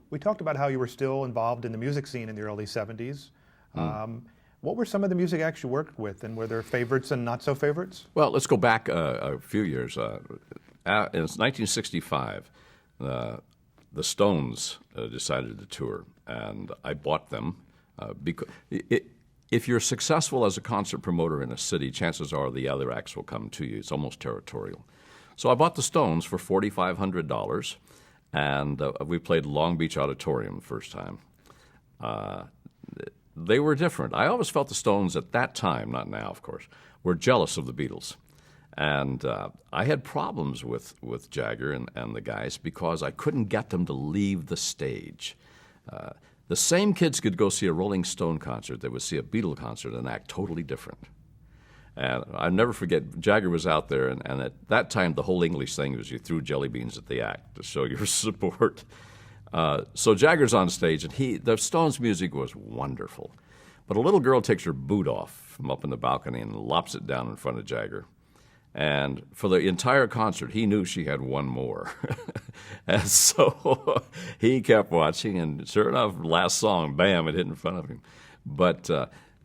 We talked about how you were still involved in the music scene in the early 70s. What were some of the music acts you worked with, and were there favorites and not so favorites? Well, let's go back a few years. In 1965, the Stones decided to tour, and I bought them because if you're successful as a concert promoter in a city, chances are the other acts will come to you. It's almost territorial. So I bought the Stones for $4,500, and we played Long Beach Auditorium the first time. They were different. I always felt the Stones at that time, not now, of course, were jealous of the Beatles. And I had problems with Jagger and the guys because I couldn't get them to leave the stage. The same kids could go see a Rolling Stone concert. They would see a Beatle concert and act totally different. And I'll never forget, Jagger was out there, and at that time the whole English thing was you threw jelly beans at the act to show your support. So Jagger's on stage, and the Stones' music was wonderful. But a little girl takes her boot off from up in the balcony and lops it down in front of Jagger. And for the entire concert, he knew she had one more. And so he kept watching, and sure enough, last song, bam, it hit in front of him. But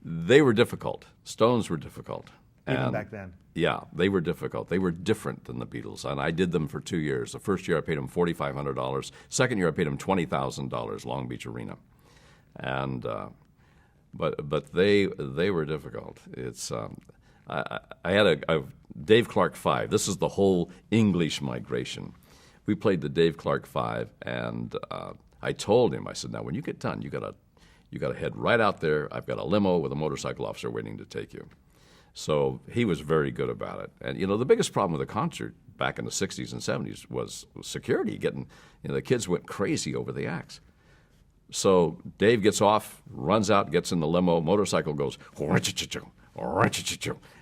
they were difficult. Stones were difficult. Even back then. Yeah, they were difficult. They were different than the Beatles, and I did them for 2 years. The first year I paid them $4,500. Second year I paid them $20,000, Long Beach Arena. And but they were difficult. It's I had a Dave Clark 5. This is the whole English migration. We played the Dave Clark 5, and I told him, I said, now when you get done, you gotta head right out there. I've got a limo with a motorcycle officer waiting to take you. So he was very good about it. And, the biggest problem with the concert back in the 60s and 70s was security. The kids went crazy over the acts. So Dave gets off, runs out, gets in the limo, motorcycle goes, and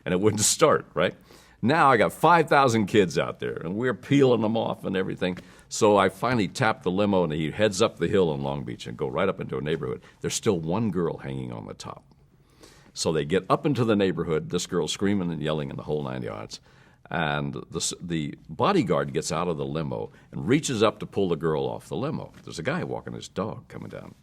it wouldn't start, right? Now I got 5,000 kids out there, and we're peeling them off and everything. So I finally tapped the limo, and he heads up the hill in Long Beach and go right up into a neighborhood. There's still one girl hanging on the top. So they get up into the neighborhood, this girl screaming and yelling in the whole 9 yards. And the bodyguard gets out of the limo and reaches up to pull the girl off the limo. There's a guy walking his dog coming down.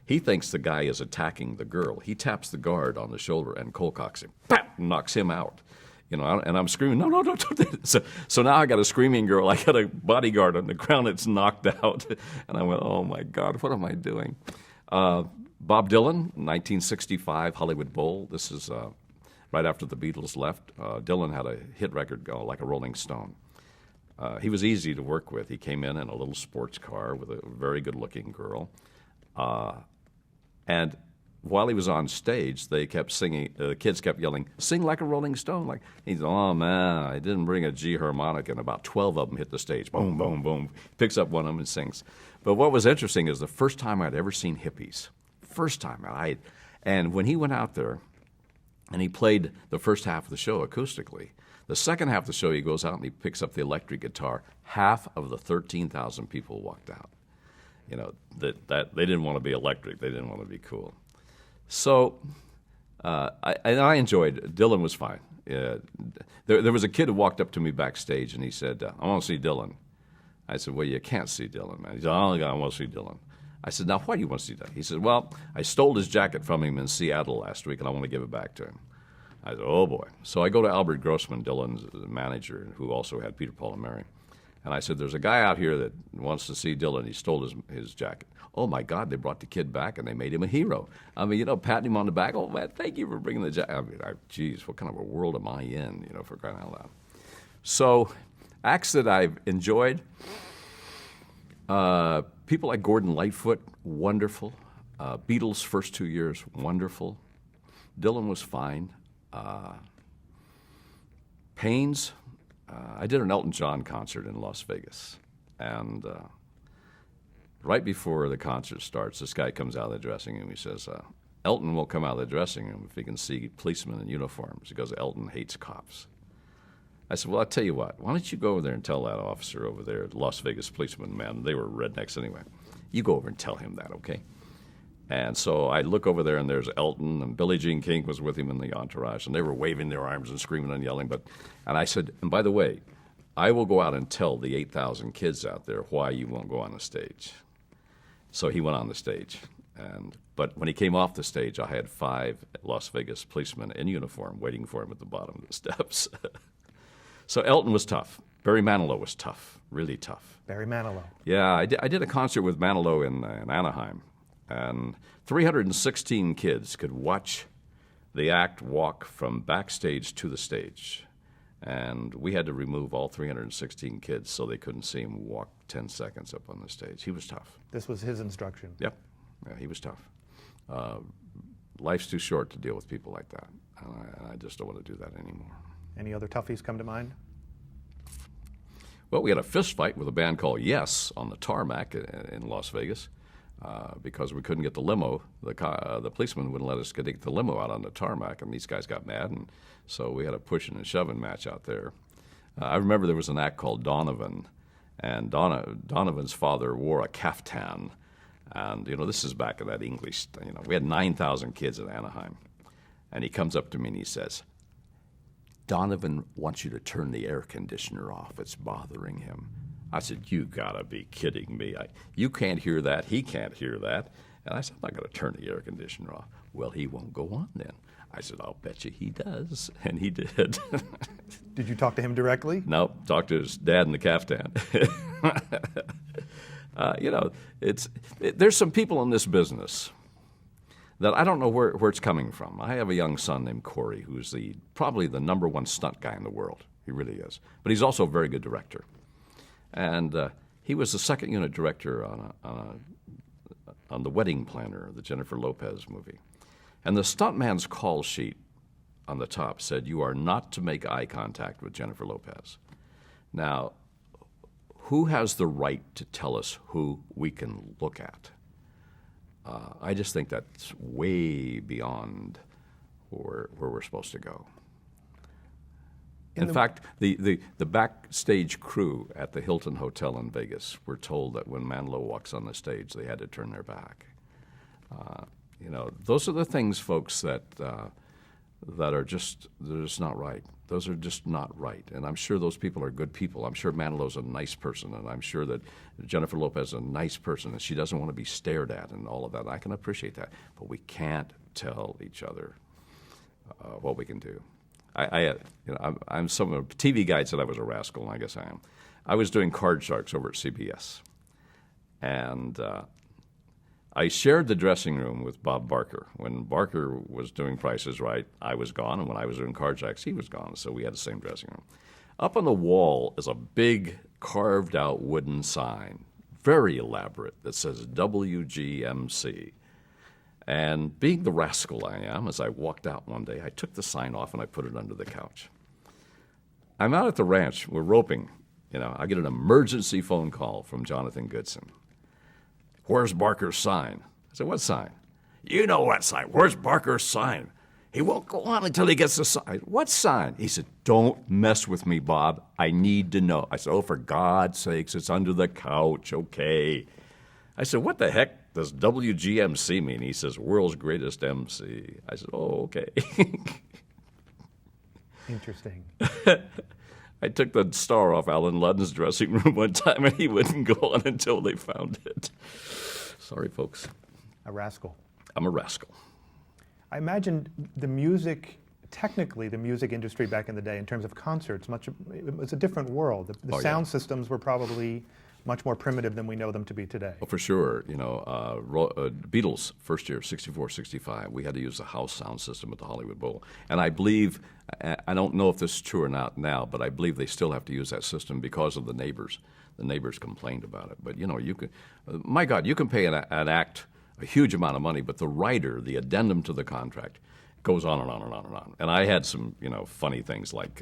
He thinks the guy is attacking the girl. He taps the guard on the shoulder and cold cocks him, pap, knocks him out. And I'm screaming, no, don't. So now I got a screaming girl. I got a bodyguard on the ground that's knocked out. And I went, oh, my God, what am I doing? Bob Dylan, 1965, Hollywood Bowl. This is right after the Beatles left. Dylan had a hit record go like a Rolling Stone. He was easy to work with. He came in a little sports car with a very good-looking girl. And while he was on stage, they kept singing. The kids kept yelling, "Sing like a Rolling Stone!" Like he's, oh man, I didn't bring a G harmonic, and about 12 of them hit the stage. Boom, boom, boom. Picks up one of them and sings. But what was interesting is the first time I'd ever seen hippies. First time and when he went out there, and he played the first half of the show acoustically. The second half of the show, he goes out and he picks up the electric guitar. Half of the 13,000 people walked out. That they didn't want to be electric. They didn't want to be cool. So I enjoyed. Dylan was fine. There was a kid who walked up to me backstage and he said, "I want to see Dylan." I said, "Well, you can't see Dylan, man." He said, "Oh, I want to see Dylan." I said, "Now, why do you want to see that?" He said, "Well, I stole his jacket from him in Seattle last week, and I want to give it back to him." I said, "Oh, boy." So I go to Albert Grossman, Dylan's manager, who also had Peter, Paul, and Mary. And I said, "There's a guy out here that wants to see Dylan. He stole his jacket." Oh, my God, they brought the kid back, and they made him a hero. I mean, patting him on the back. "Oh, man, thank you for bringing the jacket." I mean, geez, what kind of a world am I in, for crying out loud. So acts that I've enjoyed, people like Gordon Lightfoot, wonderful. Beatles' first 2 years, wonderful. Dylan was fine. Pains, I did an Elton John concert in Las Vegas. And right before the concert starts, this guy comes out of the dressing room. He says, Elton will come out of the dressing room if he can see policemen in uniforms. He goes, "Elton hates cops." I said, "Well, I'll tell you what. Why don't you go over there and tell that officer over there, Las Vegas policeman, man, they were rednecks anyway. You go over and tell him that, okay?" And so I look over there, and there's Elton, and Billie Jean King was with him in the entourage, and they were waving their arms and screaming and yelling. And I said, "And by the way, I will go out and tell the 8,000 kids out there why you won't go on the stage." So he went on the stage. But when he came off the stage, I had 5 Las Vegas policemen in uniform waiting for him at the bottom of the steps. So Elton was tough. Barry Manilow was tough, really tough. Barry Manilow. Yeah, I did a concert with Manilow in Anaheim, and 316 kids could watch the act walk from backstage to the stage. And we had to remove all 316 kids so they couldn't see him walk 10 seconds up on the stage. He was tough. This was his instruction. Yep. Yeah, he was tough. Life's too short to deal with people like that. And I just don't want to do that anymore. Any other toughies come to mind? Well, we had a fist fight with a band called Yes on the tarmac in Las Vegas because we couldn't get the limo. The policeman wouldn't let us get the limo out on the tarmac, and these guys got mad, and so we had a pushing and shoving match out there. I remember there was an act called Donovan, and Donovan's father wore a caftan. And, this is back in that English, we had 9,000 kids in Anaheim. And he comes up to me and he says, "Donovan wants you to turn the air conditioner off. It's bothering him." I said, "You gotta be kidding me. You can't hear that. He can't hear that." And I said, "I'm not gonna turn the air conditioner off." "Well, he won't go on then." I said, "I'll bet you he does." And he did. Did you talk to him directly? No, talked to his dad in the caftan. There's some people in this business that I don't know where it's coming from. I have a young son named Corey who's probably the number 1 stunt guy in the world. He really is. But he's also a very good director. And he was the second unit director on The Wedding Planner, the Jennifer Lopez movie. And the stuntman's call sheet on the top said, "You are not to make eye contact with Jennifer Lopez." Now, who has the right to tell us who we can look at? I just think that's way beyond where we're supposed to go. In fact, the backstage crew at the Hilton Hotel in Vegas were told that when Manilow walks on the stage, they had to turn their back. Those are the things, folks, that are just not right. Those are just not right. And I'm sure those people are good people. I'm sure Manilow's a nice person, and I'm sure that Jennifer Lopez is a nice person, and she doesn't want to be stared at and all of that. I can appreciate that. But we can't tell each other what we can do. I'm some of the TV guide said I was a rascal, and I guess I am. I was doing Card Sharks over at CBS, and I shared the dressing room with Bob Barker. When Barker was doing Price is Right, I was gone, and when I was doing Card Sharks, he was gone, so we had the same dressing room. Up on the wall is a big carved-out wooden sign, very elaborate, that says WGMC. And being the rascal I am, as I walked out one day, I took the sign off and I put it under the couch. I'm out at the ranch. We're roping. I get an emergency phone call from Jonathan Goodson. "Where's Barker's sign?" I said, "What sign?" "You know what sign. Where's Barker's sign?" "He won't go on until he gets the sign." "What sign?" He said, "Don't mess with me, Bob. I need to know." I said, "Oh, for God's sakes, it's under the couch, okay." I said, "What the heck does WGMC mean?" He says, "World's Greatest MC." I said, "Oh, okay." Interesting. I took the star off Alan Ludden's dressing room one time, and he wouldn't go on until they found it. Sorry, folks. A rascal. I'm a rascal. I imagine technically the music industry back in the day in terms of concerts, it was a different world. The sound systems were probably much more primitive than we know them to be today. Well, for sure. Beatles, first year, 64, 65, we had to use the house sound system at the Hollywood Bowl. And I believe, I don't know if this is true or not now, but I believe they still have to use that system because of the neighbors. The neighbors complained about it. But, you can, my God, you can pay an act a huge amount of money, but the writer, the addendum to the contract, goes on and on and on and on. And I had some, funny things like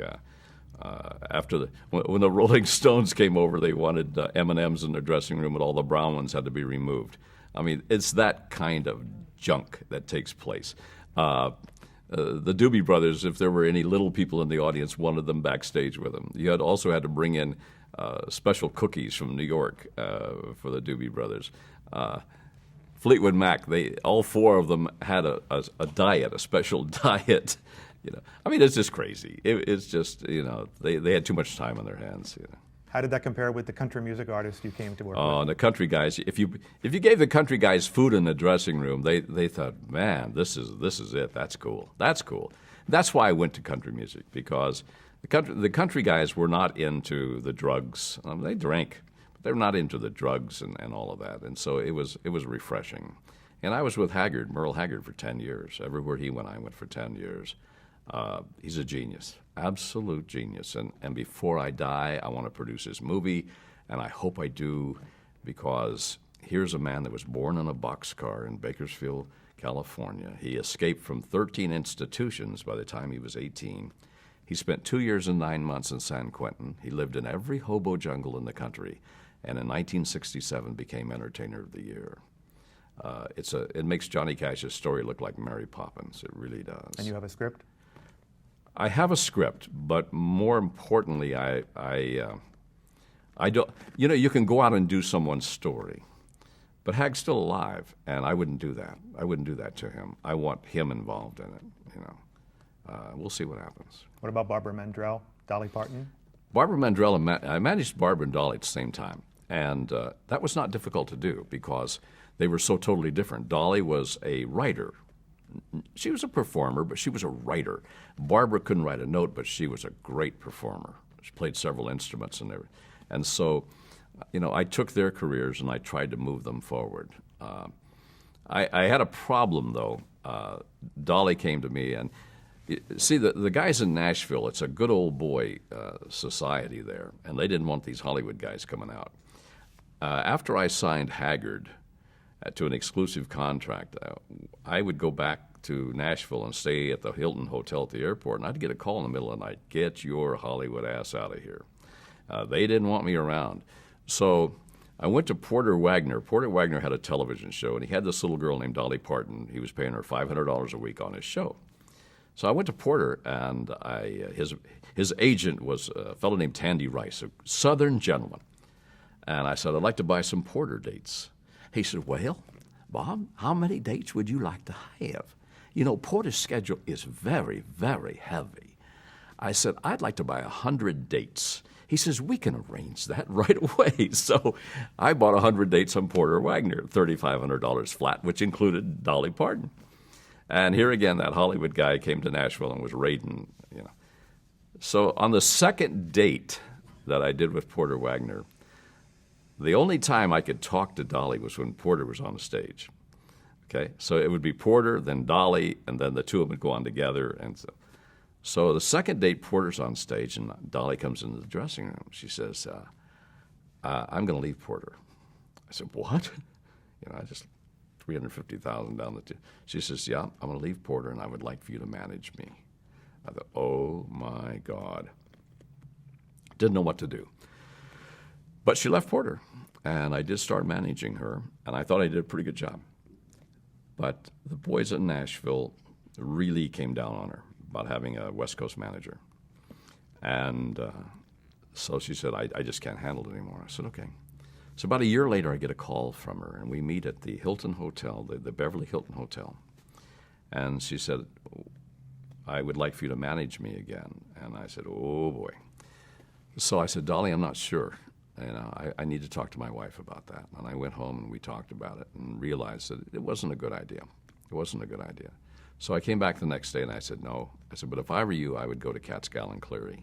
when the Rolling Stones came over, they wanted M&Ms in their dressing room, and all the brown ones had to be removed. I mean, it's that kind of junk that takes place. The Doobie Brothers, if there were any little people in the audience, wanted them backstage with them. You also had to bring in special cookies from New York for the Doobie Brothers. Fleetwood Mac, all 4 of them had a diet, a special diet. I mean, it's just crazy. It's just, they had too much time on their hands. How did that compare with the country music artists you came to work Oh, with? and the country guys, if you gave the country guys food in the dressing room, they thought, man, this is it. That's cool. That's cool. That's why I went to country music, because the country guys were not into the drugs. They drank, but they were not into the drugs and all of that. And so it was refreshing. And I was with Merle Haggard for 10 years. Everywhere he went, I went for 10 years. He's a genius, absolute genius. And before I die, I want to produce his movie, and I hope I do, because here's a man that was born in a boxcar in Bakersfield, California. He escaped from 13 institutions by the time he was 18. He spent 2 years and 9 months in San Quentin. He lived in every hobo jungle in the country, and in 1967 became Entertainer of the Year. It makes Johnny Cash's story look like Mary Poppins. It really does. And you have a script? I have a script, but more importantly, I don't. You know, you can go out and do someone's story, but Hag's still alive, and I wouldn't do that. I wouldn't do that to him. I want him involved in it. You know, we'll see what happens. What about Barbara Mandrell, Dolly Parton? Barbara Mandrell, I managed Barbara and Dolly at the same time, and that was not difficult to do because they were so totally different. Dolly was a writer. She was a performer, but she was a writer. Barbara couldn't write a note, but she was a great performer. She played several instruments and everything. And so, you know, I took their careers and I tried to move them forward. I had a problem, though. Dolly came to me, and see, the guys in Nashville, it's a good old boy society there, and they didn't want these Hollywood guys coming out. After I signed Haggard to an exclusive contract, I would go back to Nashville and stay at the Hilton Hotel at the airport, and I'd get a call in the middle of the night, get your Hollywood ass out of here. They didn't want me around. So I went to Porter Wagner. Porter Wagner had a television show, and he had this little girl named Dolly Parton. He was paying her $500 a week on his show. So I went to Porter, and his agent was a fellow named Tandy Rice, a Southern gentleman. And I said, I'd like to buy some Porter dates. He said, well, Bob, how many dates would you like to have? You know, Porter's schedule is very, very heavy. I said, I'd like to buy 100 dates. He says, we can arrange that right away. So I bought 100 dates on Porter Wagner, $3,500 flat, which included Dolly Parton. And here again, that Hollywood guy came to Nashville and was raiding, you know. So on the second date that I did with Porter Wagner, the only time I could talk to Dolly was when Porter was on the stage. Okay, so it would be Porter, then Dolly, and then the two of them would go on together. And so the second date, Porter's on stage, and Dolly comes into the dressing room. She says, I'm going to leave Porter. I said, what? You know, I just $350,000 down the tube. She says, yeah, I'm going to leave Porter, and I would like for you to manage me. I thought, oh, my God. Didn't know what to do. But she left Porter, and I did start managing her, and I thought I did a pretty good job. But the boys in Nashville really came down on her about having a West Coast manager. And so she said, I just can't handle it anymore. I said, okay. So about a year later, I get a call from her, and we meet at the Hilton Hotel, the Beverly Hilton Hotel. And she said, I would like for you to manage me again. And I said, oh, boy. So I said, Dolly, I'm not sure. You know, I need to talk to my wife about that. And I went home and we talked about it and realized that it wasn't a good idea. It wasn't a good idea. So I came back the next day and I said, no. I said, but if I were you, I would go to Catskill and Cleary.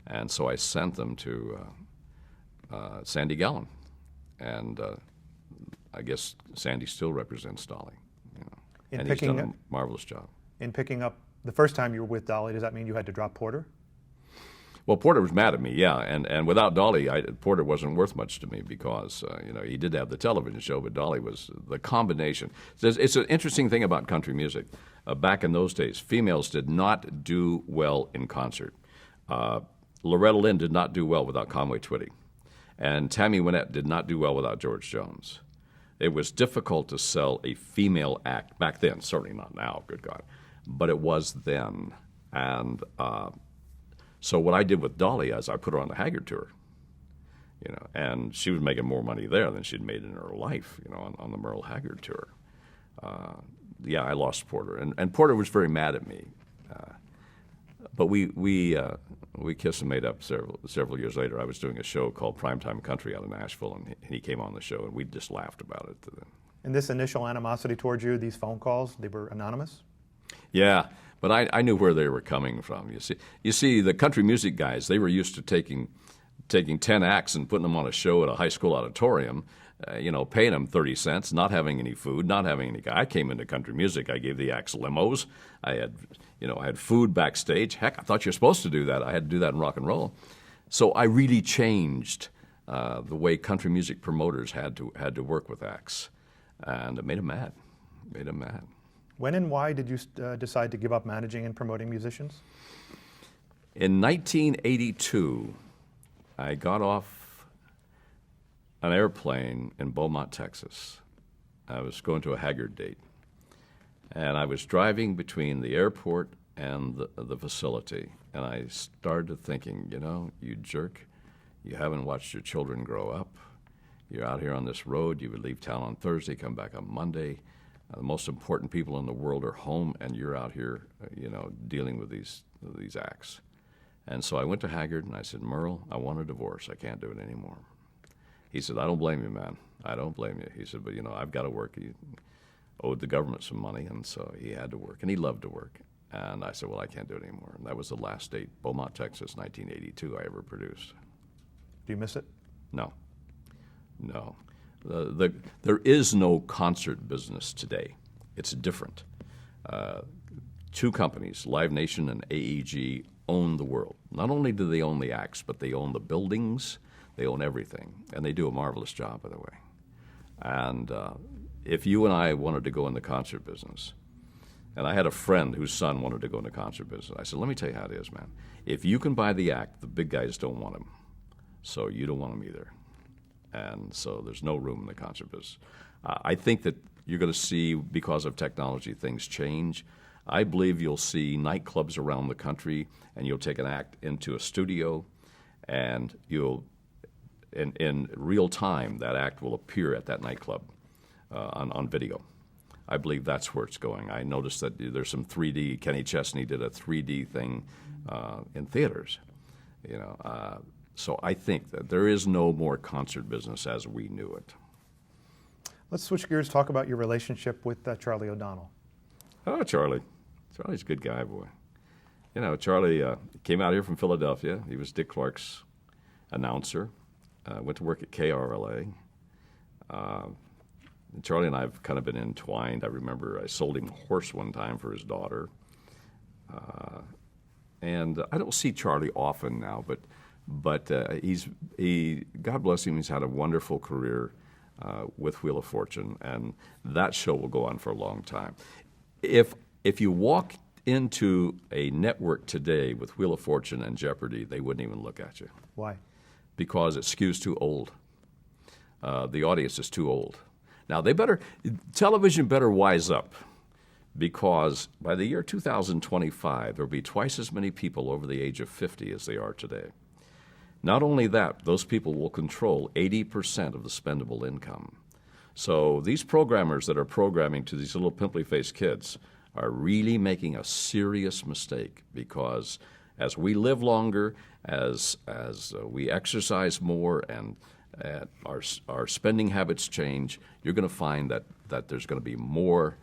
And so I sent them to Sandy Gallen. And I guess Sandy still represents Dolly. You know, and he's done a marvelous job. In picking up, the first time you were with Dolly, does that mean you had to drop Porter? Well, Porter was mad at me, yeah, and without Dolly, Porter wasn't worth much to me because you know, he did have the television show, but Dolly was the combination. It's an interesting thing about country music. Back in those days, females did not do well in concert. Loretta Lynn did not do well without Conway Twitty, and Tammy Wynette did not do well without George Jones. It was difficult to sell a female act back then, certainly not now, good God, but it was then, and so what I did with Dolly is I put her on the Haggard tour, you know, and she was making more money there than she'd made in her life, you know, on the Merle Haggard tour. Yeah, I lost Porter, and Porter was very mad at me, but we We kissed and made up several years later. I was doing a show called Primetime Country out of Nashville, and he came on the show, and we just laughed about it. And this initial animosity towards you, these phone calls, they were anonymous? Yeah, but I knew where they were coming from. You see, the country music guys, they were used to taking 10 acts and putting them on a show at a high school auditorium, paying them 30 cents, not having any food, not having any. I came into country music. I gave the acts limos. I had food backstage. Heck, I thought you're supposed to do that. I had to do that in rock and roll. So I really changed the way country music promoters had to work with acts, and it made them mad. When and why did you decide to give up managing and promoting musicians? In 1982, I got off an airplane in Beaumont, Texas. I was going to a Haggard date, and I was driving between the airport and the facility, and I started thinking, you jerk, you haven't watched your children grow up. You're out here on this road. You would leave town on Thursday, come back on Monday. The most important people in the world are home, and you're out here, dealing with these acts. And so I went to Haggard, and I said, Merle, I want a divorce. I can't do it anymore. He said, I don't blame you, man. I don't blame you. He said, but, I've got to work. He owed the government some money, and so he had to work, and he loved to work. And I said, well, I can't do it anymore. And that was the last date, Beaumont, Texas, 1982, I ever produced. Do you miss it? No. There is no concert business today. It's different. Two companies, Live Nation and AEG, own the world. Not only do they own the acts, but they own the buildings, they own everything, and they do a marvelous job, by the way. And if you and I wanted to go in the concert business, and I had a friend whose son wanted to go in the concert business, I said, let me tell you how it is, man. If you can buy the act, the big guys don't want him, so you don't want him either. And so there's no room in the concert business. I think that you're going to see, because of technology, things change. I believe you'll see nightclubs around the country, and you'll take an act into a studio, and in real time, that act will appear at that nightclub on video. I believe that's where it's going. I noticed that there's some 3D. Kenny Chesney did a 3D thing in theaters, So I think that there is no more concert business as we knew it. Let's switch gears, talk about your relationship with Charlie O'Donnell. Oh, Charlie. Charlie's a good guy, boy. Charlie came out here from Philadelphia. He was Dick Clark's announcer. Went to work at KRLA. Charlie and I have kind of been entwined. I remember I sold him a horse one time for his daughter. And I don't see Charlie often now, but God bless him, he's had a wonderful career with Wheel of Fortune, and that show will go on for a long time. If you walk into a network today with Wheel of Fortune and Jeopardy, they wouldn't even look at you. Why? Because it skews too old. The audience is too old. Now, television better wise up, because by the year 2025, there will be twice as many people over the age of 50 as they are today. Not only that, those people will control 80% of the spendable income. So these programmers that are programming to these little pimply-faced kids are really making a serious mistake, because as we live longer, as we exercise more, and our spending habits change, you're going to find that there's going to be more,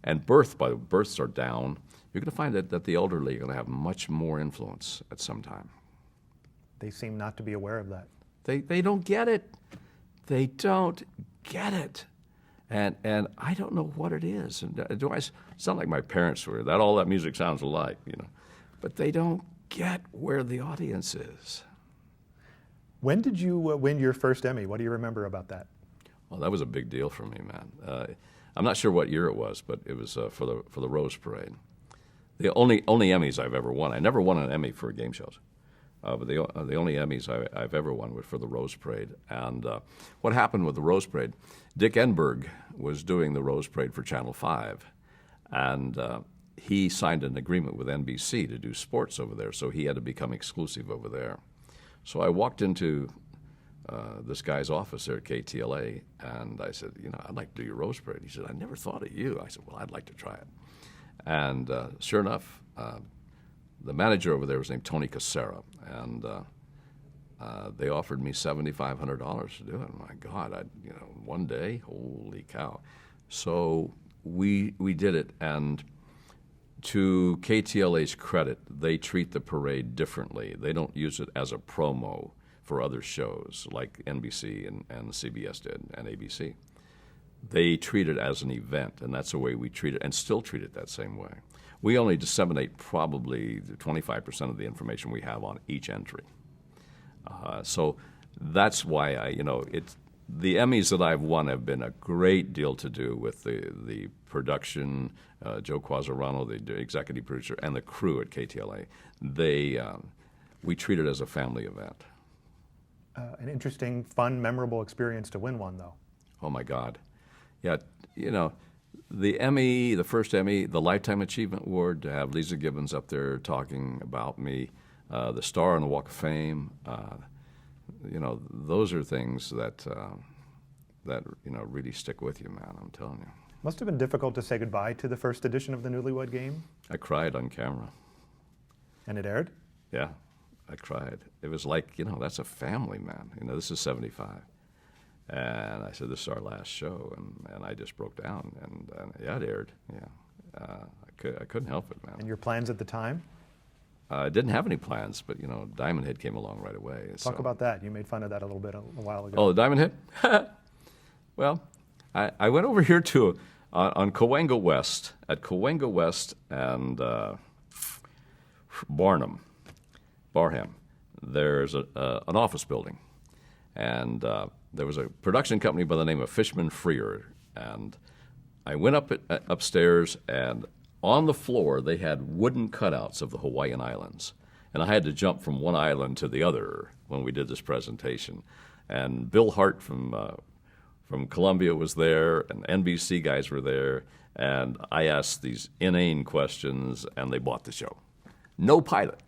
and births are down. You're going to find that the elderly are going to have much more influence at some time. They seem not to be aware of that. They don't get it. They don't get it. And I don't know what it is. And do I sound like my parents were? All that music sounds alike, But they don't get where the audience is. When did you win your first Emmy? What do you remember about that? Well, that was a big deal for me, man. I'm not sure what year it was, but it was for the Rose Parade. The only Emmys I've ever won. I never won an Emmy for game shows. But the only Emmys I've ever won were for the Rose Parade. And what happened with the Rose Parade, Dick Enberg was doing the Rose Parade for Channel 5, and he signed an agreement with NBC to do sports over there, so he had to become exclusive over there. So I walked into this guy's office there at KTLA, and I said, I'd like to do your Rose Parade. He said, I never thought of you. I said, well, I'd like to try it. And sure enough, the manager over there was named Tony Casera, and they offered me $7,500 to do it. My God, one day, holy cow! So we did it, and to KTLA's credit, they treat the parade differently. They don't use it as a promo for other shows like NBC and CBS did and ABC. They treat it as an event, and that's the way we treat it, and still treat it that same way. We only disseminate probably 25% of the information we have on each entry. So that's why the Emmys that I've won have been a great deal to do with the production, Joe Quasarano, the executive producer, and the crew at KTLA. We treat it as a family event. An interesting, fun, memorable experience to win one, though. Oh, my God. Yeah, the Emmy, the first Emmy, the Lifetime Achievement Award, to have Lisa Gibbons up there talking about me, the star on the Walk of Fame, those are things that really stick with you, man, I'm telling you. Must have been difficult to say goodbye to the first edition of the Newlywed Game. I cried on camera. And it aired? Yeah, I cried. It was like, that's a family, man. This is 75. And I said, this is our last show, and I just broke down, and yeah, it aired. Yeah, I couldn't help it, man. And your plans at the time? I didn't have any plans, but Diamond Head came along right away. Talk about that. You made fun of that a little bit a while ago. Oh, the Diamond Head? Well, I went over here to on Cahuenga West, at Cahuenga West and Barham. There's an office building, and there was a production company by the name of Fishman Freer, and I went upstairs, and on the floor they had wooden cutouts of the Hawaiian Islands, and I had to jump from one island to the other when we did this presentation. And Bill Hart from Columbia was there, and NBC guys were there, and I asked these inane questions, and they bought the show. No pilot.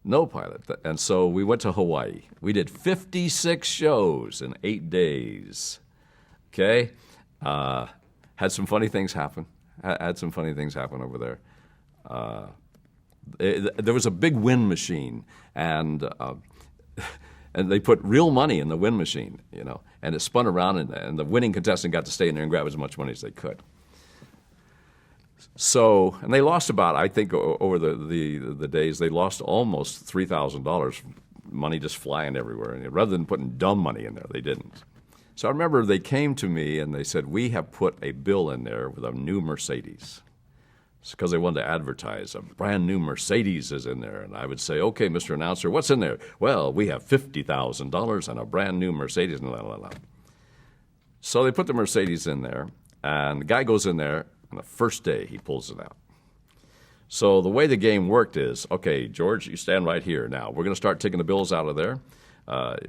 And so we went to Hawaii. We did 56 shows in 8 days. Okay? Had some funny things happen. Over there. There was a big wind machine, and they put real money in the wind machine, and it spun around, and the winning contestant got to stay in there and grab as much money as they could. So, and they lost about, I think, over the days, they lost almost $3,000, money just flying everywhere. And rather than putting dumb money in there, they didn't. So I remember they came to me and they said, we have put a bill in there with a new Mercedes. It's because they wanted to advertise. A brand new Mercedes is in there. And I would say, okay, Mr. Announcer, what's in there? Well, we have $50,000 and a brand new Mercedes. So they put the Mercedes in there, and the guy goes in there. On the first day, he pulls it out. So the way the game worked is, okay, George, you stand right here now. We're going to start taking the bills out of there.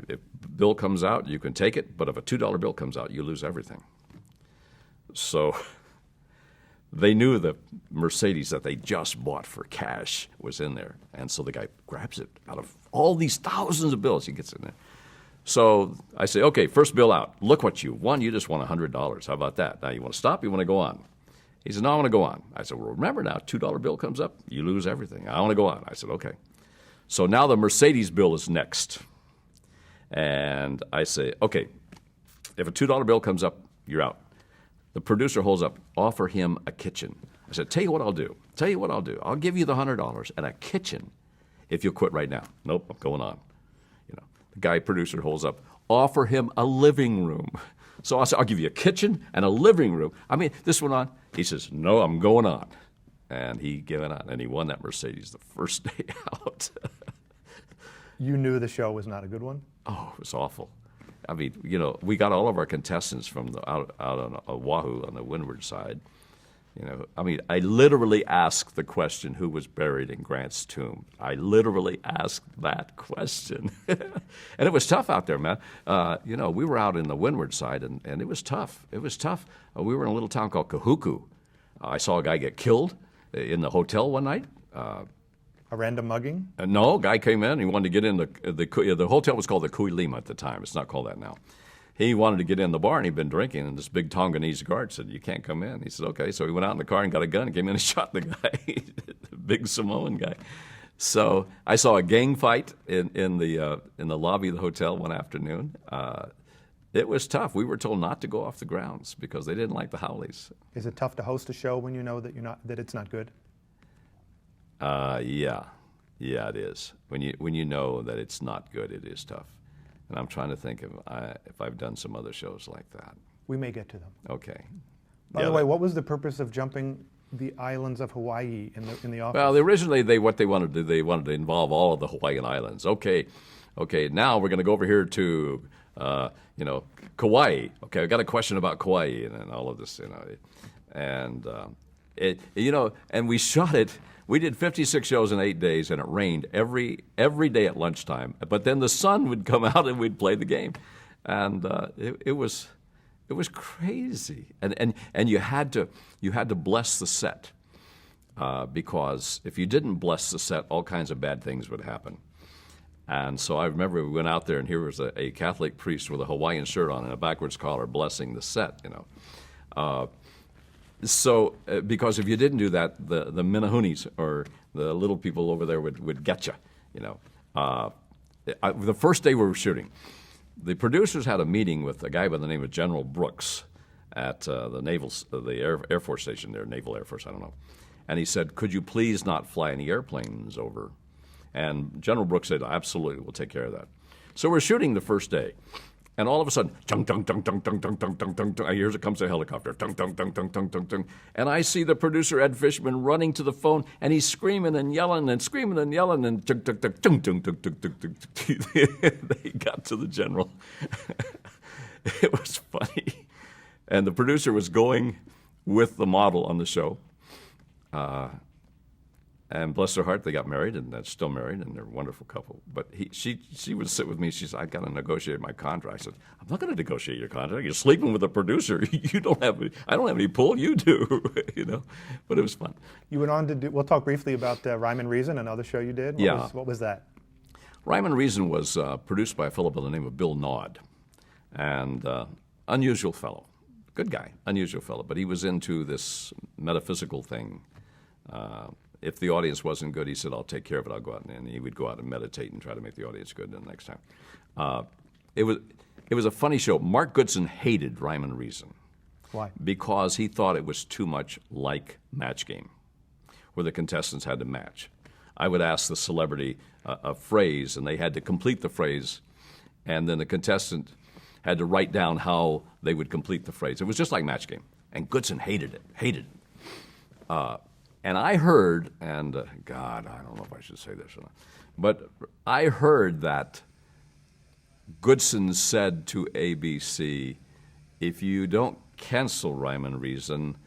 If a bill comes out, you can take it, but if a $2 bill comes out, you lose everything. So they knew the Mercedes that they just bought for cash was in there. And so the guy grabs it out of all these thousands of bills. He gets in there. So I say, okay, first bill out. Look what you won. You just won $100. How about that? Now you want to stop? You want to go on? He said, no, I want to go on. I said, well, remember now, $2 bill comes up, you lose everything. I want to go on. I said, okay. So now the Mercedes bill is next. And I say, okay, if a $2 bill comes up, you're out. The producer holds up, offer him a kitchen. I said, tell you what I'll do. I'll give you the $100 and a kitchen if you'll quit right now. Nope, I'm going on. The guy producer holds up, offer him a living room. So I said, I'll give you a kitchen and a living room. I mean, this went on. He says, no, I'm going on. And he gave it on, and he won that Mercedes the first day out. You knew the show was not a good one? Oh, it was awful. I mean, we got all of our contestants from out on Oahu on the windward side. I literally asked the question, who was buried in Grant's tomb? I literally asked that question. And it was tough out there, man. We were out in the windward side, and it was tough. We were in a little town called Kahuku. I saw a guy get killed in the hotel one night. A random mugging? No, a guy came in. He wanted to get in the hotel was called the Kuilima at the time. It's not called that now. he wanted to get in the bar, and he'd been drinking, and this big Tonganese guard said, "You can't come in." He said, "Okay." So he went out in the car and got a gun and came in and shot the guy, the big Samoan guy. So I saw a gang fight in the lobby of the hotel one afternoon. It was tough. We were told not to go off the grounds because they didn't like the Howleys. Is it tough to host a show when you know that that it's not good? Yeah, it is. When you know that it's not good, it is tough. And I'm trying to think if I've done some other shows like that. We may get to them. Okay. By the way, what was the purpose of jumping the islands of Hawaii in the office? Well, originally what they wanted to do, they wanted to involve all of the Hawaiian Islands. Okay, now we're going to go over here to Kauai. Okay, I got a question about Kauai and all of this, and and we shot it. We did 56 shows in 8 days, and it rained every day at lunchtime. But then the sun would come out, and we'd play the game, and it was crazy. And you had to bless the set because if you didn't bless the set, all kinds of bad things would happen. And so I remember we went out there, and here was a Catholic priest with a Hawaiian shirt on and a backwards collar blessing the set, So, because if you didn't do that, the Minahunis or the little people over there would get you, the first day we were shooting, the producers had a meeting with a guy by the name of General Brooks at the Air Force station there, Naval Air Force, I don't know. And he said, "Could you please not fly any airplanes over?" And General Brooks said, "Absolutely, we'll take care of that." So we're shooting the first day. And all of a sudden, chung, chung, chung, chung, chung, chung, chung, chung, chung, chung, here comes a helicopter, chung, chung, chung, chung, chung, chung, chung. And I see the producer, Ed Fishman, running to the phone, and he's screaming and yelling and screaming and yelling, and chung, chung, chung, chung, chung, chung, chung, chung, chung. They got to the general. It was funny. And the producer was going with the model on the show. And bless their heart, they got married, and they're still married, and they're a wonderful couple. But she would sit with me. She said, "I got to negotiate my contract." I said, "I'm not going to negotiate your contract. You're sleeping with a producer. I don't have any pull. You do, But it was fun. You went on to do. We'll talk briefly about Rhyme and Reason, another show you did. What was that? Rhyme and Reason was produced by a fellow by the name of Bill Nod, and unusual fellow, good guy, unusual fellow. But he was into this metaphysical thing. If the audience wasn't good, he said, "I'll take care of it. I'll go out," and he would go out and meditate and try to make the audience good the next time. It was a funny show. Mark Goodson hated Rhyme and Reason. Why? Because he thought it was too much like Match Game, where the contestants had to match. I would ask the celebrity a phrase, and they had to complete the phrase, and then the contestant had to write down how they would complete the phrase. It was just like Match Game, and Goodson hated it. And I heard, and God, I don't know if I should say this or not, but I heard that Goodson said to ABC, "If you don't cancel Rhyme and Reason,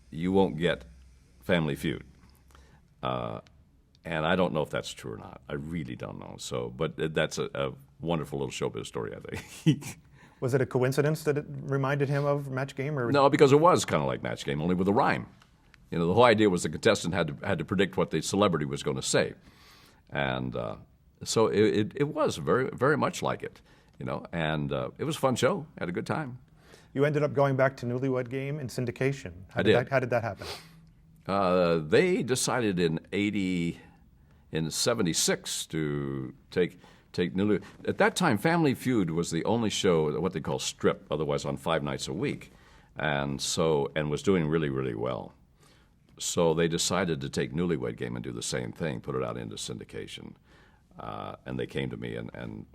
you won't get Family Feud." And I don't know if that's true or not. I really don't know. So, but that's a wonderful little showbiz story, I think. Was it a coincidence that it reminded him of Match Game? Or No, because it was kind of like Match Game, only with a rhyme. The whole idea was the contestant had to predict what the celebrity was going to say, and so it was very very much like it, And it was a fun show. Had a good time. You ended up going back to Newlywed Game in syndication. I did. How did that happen? They decided in '76 to take Newlywed. At that time, Family Feud was the only show, what they call strip, otherwise on 5 nights a week, and was doing really really well. So they decided to take Newlywed Game and do the same thing, put it out into syndication. And they came to me and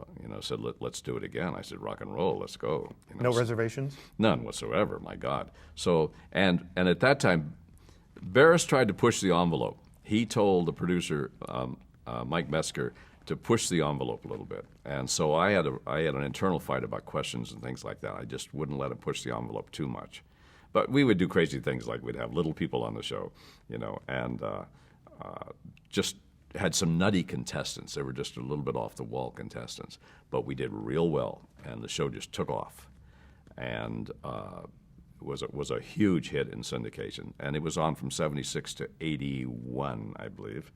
said, let's do it again. I said, rock and roll, let's go. No reservations? None whatsoever, my God. So, and at that time, Barris tried to push the envelope. He told the producer, Mike Metzger, to push the envelope a little bit. And so I had an internal fight about questions and things like that. I just wouldn't let him push the envelope too much. But we would do crazy things like we'd have little people on the show, and just had some nutty contestants. They were just a little bit off the wall contestants, but we did real well, and the show just took off, and was a huge hit in syndication. And it was on from '76 to '81, I believe,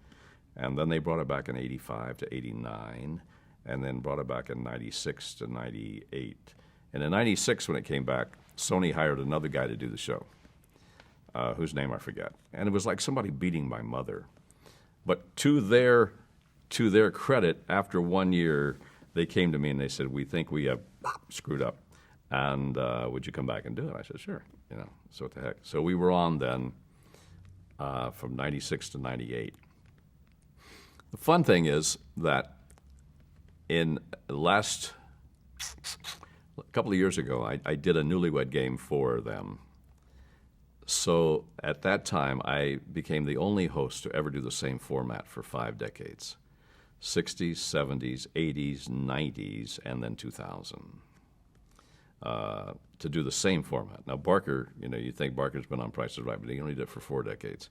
and then they brought it back in '85 to '89, and then brought it back in 96 to 98. And in 96, when it came back, Sony hired another guy to do the show, whose name I forget. And it was like somebody beating my mother. But to their credit, after 1 year, they came to me and they said, "We think we have screwed up, and would you come back and do it?" I said, "Sure." So what the heck? So we were on then from 96 to 98. The fun thing is that in the last a couple of years ago, I did a newlywed game for them. So at that time, I became the only host to ever do the same format for 5 decades. 60s, 70s, 80s, 90s, and then 2000. To do the same format. Now, Barker, you think Barker's been on Price is Right, but he only did it for 4 decades.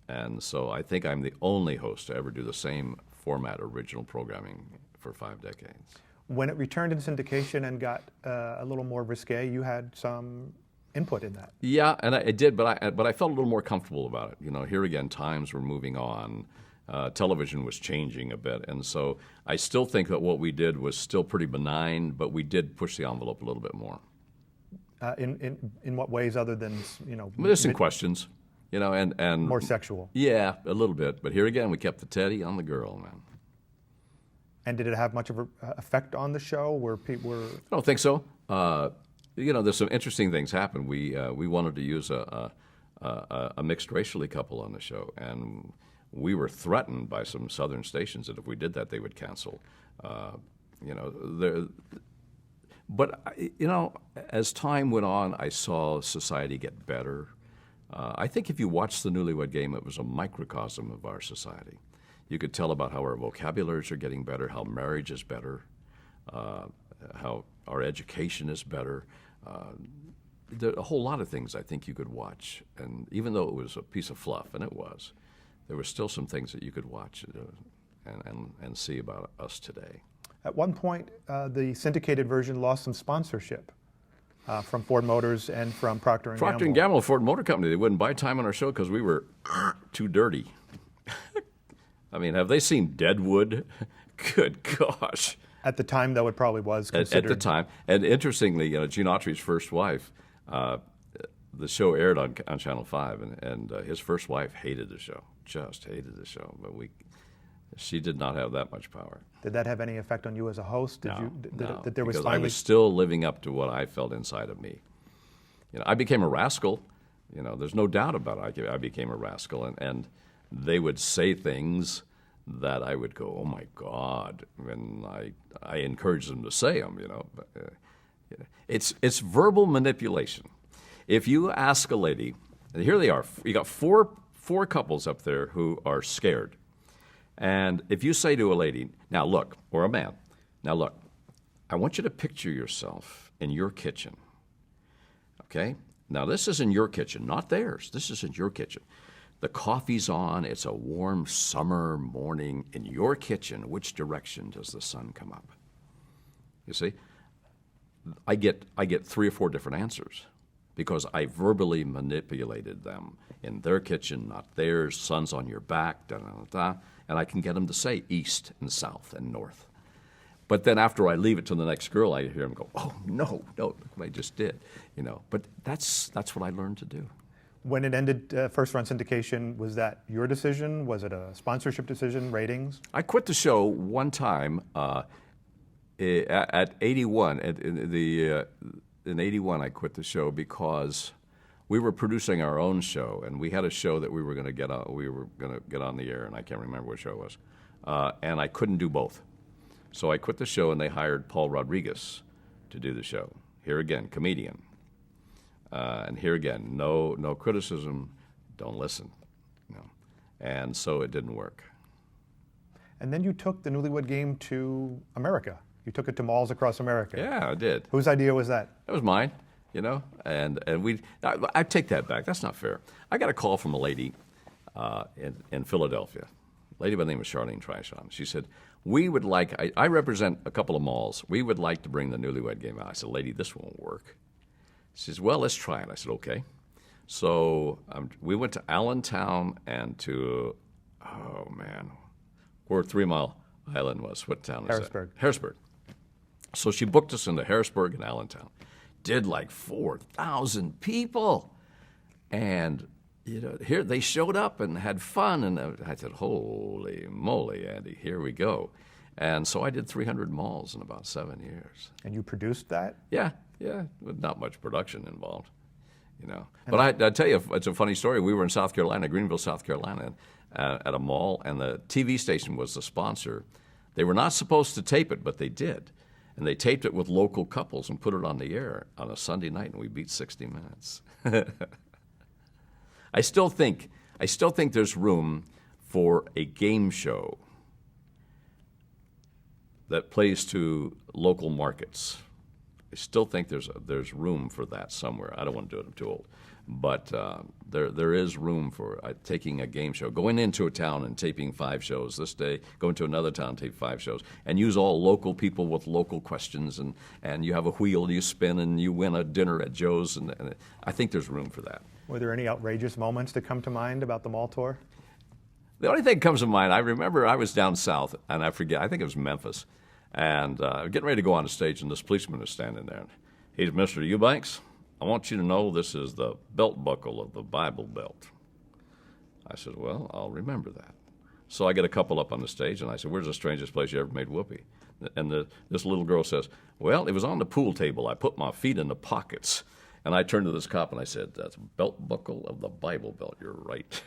And so I think I'm the only host to ever do the same format, original programming, for 5 decades. When it returned in syndication and got a little more risque, you had some input in that. Yeah, and I did, but I felt a little more comfortable about it. Here again, times were moving on. Television was changing a bit, and so I still think that what we did was still pretty benign, but we did push the envelope a little bit more. In what ways other than There's some questions, and more sexual? Yeah, a little bit. But here again, we kept the teddy on the girl, man. And did it have much of an effect on the show? Where people were? I don't think so. There's some interesting things happen. We wanted to use a mixed racially couple on the show, and we were threatened by some southern stations that if we did that, they would cancel. But as time went on, I saw society get better. I think if you watch the Newlywed Game, it was a microcosm of our society. You could tell about how our vocabularies are getting better, how marriage is better, how our education is better. There are a whole lot of things I think you could watch. And even though it was a piece of fluff, and it was, there were still some things that you could watch and see about us today. At one point, the syndicated version lost some sponsorship from Ford Motors and from Procter & Gamble. Procter & Gamble, Ford Motor Company, they wouldn't buy time on our show because we were too dirty. I mean, have they seen Deadwood? Good gosh. At the time, though, it probably was considered. At the time. And interestingly, Gene Autry's first wife, the show aired on Channel 5, and his first wife hated the show, just hated the show. But she did not have that much power. Did that have any effect on you as a host? No, that there was because finally... I was still living up to what I felt inside of me. I became a rascal. There's no doubt about it. I became a rascal, and they would say things that I would go, "Oh my God," and I encouraged them to say them. But, it's verbal manipulation. If you ask a lady, and here they are, you got four couples up there who are scared. And if you say to a lady, "Now look," or a man, "Now look, I want you to picture yourself in your kitchen, okay? Now this is in your kitchen, not theirs. This is in your kitchen. The coffee's on, it's a warm summer morning. In your kitchen, which direction does the sun come up?" You see, I get 3 or 4 different answers because I verbally manipulated them. In their kitchen, not theirs, sun's on your back, da-da-da-da. And I can get them to say east and south and north. But then after I leave it to the next girl, I hear them go, "Oh, no, look what I just did." But that's what I learned to do. When it ended first run syndication, was that your decision? Was it a sponsorship decision, ratings? I quit the show one time at 81. In 81, I quit the show because we were producing our own show, and we had a show that we were going to get on. We were going to get on the air, and I can't remember what show it was. And I couldn't do both, so I quit the show, and they hired Paul Rodriguez to do the show. Here again, comedian, and here again, no criticism, don't listen, and so it didn't work. And then you took the Newlywed Game to America. You took it to malls across America. Yeah, I did. Whose idea was that? That was mine. And I take that back. That's not fair. I got a call from a lady in Philadelphia, a lady by the name of Charlene Trishon. She said, "We would like, I represent a couple of malls. We would like to bring the Newlywed Game out." I said, "Lady, this won't work." She says, "Well, let's try it." I said, "Okay." So we went to Allentown and to, we're 3 Mile, Highland was. What town is Harrisburg. that? Harrisburg. So she booked us into Harrisburg and Allentown. Did like 4,000 people. And, here they showed up and had fun. And I said, holy moly, Andy, here we go. And so I did 300 malls in about 7 years. And you produced that? Yeah, with not much production involved, But I tell you, it's a funny story. We were in South Carolina, Greenville, South Carolina, at a mall, and the TV station was the sponsor. They were not supposed to tape it, but they did. And they taped it with local couples and put it on the air on a Sunday night, and we beat 60 Minutes. I still think there's room for a game show that plays to local markets. I still think there's room for that somewhere. I don't want to do it, I'm too old. But there is room for taking a game show, going into a town and taping 5 shows this day, going to another town and tape 5 shows, and use all local people with local questions, and you have a wheel you spin and you win a dinner at Joe's, and I think there's room for that. Were there any outrageous moments that come to mind about the mall tour? The only thing that comes to mind, I remember I was down south, and I think it was Memphis, and getting ready to go on the stage, and this policeman is standing there. He's Mr. Eubanks. I want you to know this is the belt buckle of the Bible Belt. I said, well, I'll remember that. So I get a couple up on the stage, and I said, where's the strangest place you ever made whoopee? And this little girl says, well, it was on the pool table. I put my feet in the pockets. And I turned to this cop, and I said, that's belt buckle of the Bible Belt. You're right.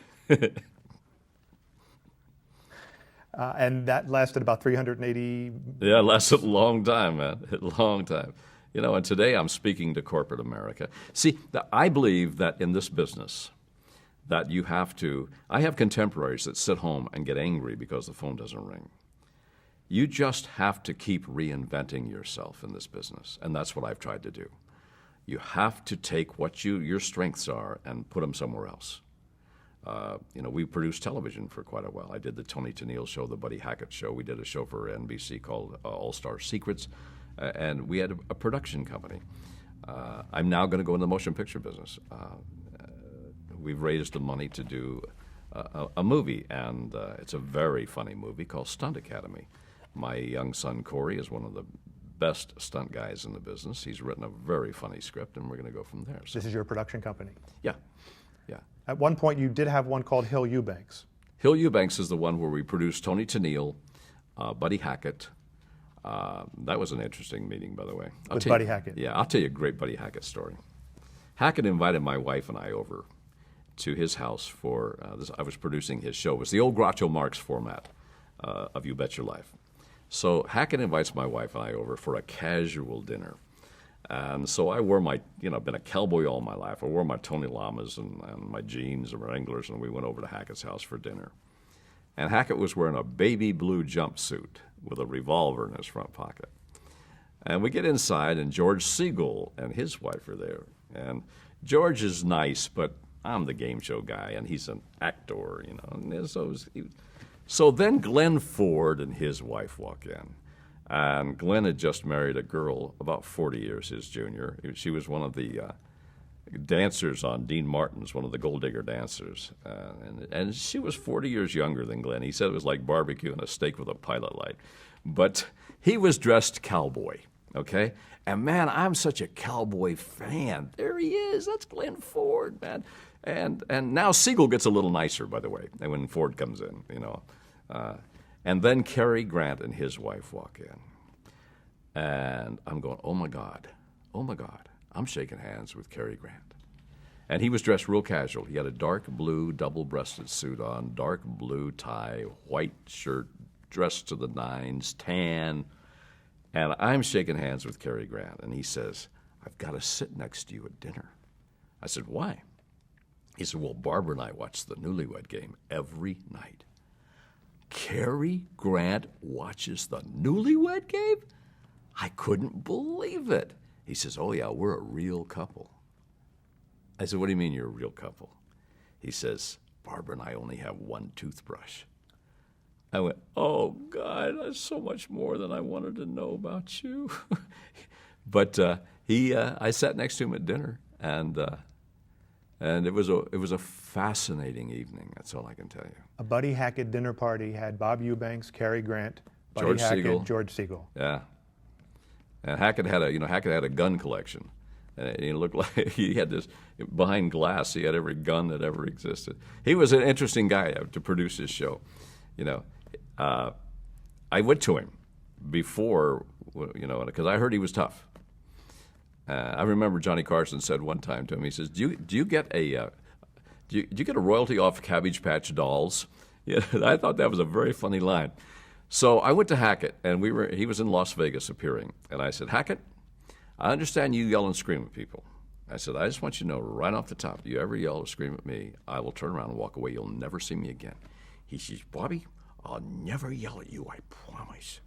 And that lasted about 380. Yeah, it lasted a long time, man. A long time. And today I'm speaking to corporate America. See, I believe that in this business, that you have to, I have contemporaries that sit home and get angry because the phone doesn't ring. You just have to keep reinventing yourself in this business, and that's what I've tried to do. You have to take what your strengths are and put them somewhere else. We produced television for quite a while. I did the Tony Tennille show, the Buddy Hackett show. We did a show for NBC called All-Star Secrets, and we had a production company. I'm now going to go into the motion picture business. We've raised the money to do a movie, and it's a very funny movie called Stunt Academy. My young son, Corey, is one of the best stunt guys in the business. He's written a very funny script, and we're going to go from there. So, This is your production company. yeah. At one point, you did have one called Hill Eubanks. Hill Eubanks is the one where we produced Tony Tennille, Buddy Hackett. That was an interesting meeting, by the way. With Buddy Hackett. Yeah, I'll tell you a great Buddy Hackett story. Hackett invited my wife and I over to his house for this. I was producing his show. It was the old Groucho Marx format of You Bet Your Life. So Hackett invites my wife and I over for a casual dinner. And so I wore I've been a cowboy all my life. I wore my Tony Lamas and my jeans and Wranglers, and we went over to Hackett's house for dinner. And Hackett was wearing a baby blue jumpsuit with a revolver in his front pocket. And we get inside, and George Siegel and his wife are there. And George is nice, but I'm the game show guy, and he's an actor, And so then Glenn Ford and his wife walk in. And Glenn had just married a girl about 40 years his junior. She was one of the dancers on Dean Martin's, one of the Gold Digger dancers. And she was 40 years younger than Glenn. He said it was like barbecuing a steak with a pilot light. But he was dressed cowboy, okay? And, man, I'm such a cowboy fan. There he is. That's Glenn Ford, man. And now Siegel gets a little nicer, by the way, when Ford comes in, And then Cary Grant and his wife walk in. And I'm going, oh, my God. I'm shaking hands with Cary Grant. And he was dressed real casual. He had a dark blue double-breasted suit on, dark blue tie, white shirt, dressed to the nines, tan. And I'm shaking hands with Cary Grant. And he says, I've got to sit next to you at dinner. I said, why? He said, well, Barbara and I watch the Newlywed Game every night. Cary Grant watches the Newlywed Game? I couldn't believe it. He says, oh, yeah, we're a real couple. I said, what do you mean you're a real couple? He says, Barbara and I only have one toothbrush. I went, oh, God, that's so much more than I wanted to know about you. But I sat next to him at dinner, and it was a fascinating evening. That's all I can tell you. A Buddy Hackett dinner party had Bob Eubanks, Cary Grant, Buddy George Hackett, Siegel. George Siegel. Yeah. And Hackett had a gun collection. And it looked like he had this behind glass. He had every gun that ever existed. He was an interesting guy to produce his show. I went to him before, because I heard he was tough. I remember Johnny Carson said one time to him, he says, "Do you get a royalty off Cabbage Patch Dolls?" Yeah, I thought that was a very funny line. So I went to Hackett, and he was in Las Vegas appearing, and I said, "Hackett, I understand you yell and scream at people." I said, "I just want you to know right off the top, you ever yell or scream at me, I will turn around and walk away. You'll never see me again." He says, "Bobby, I'll never yell at you, I promise."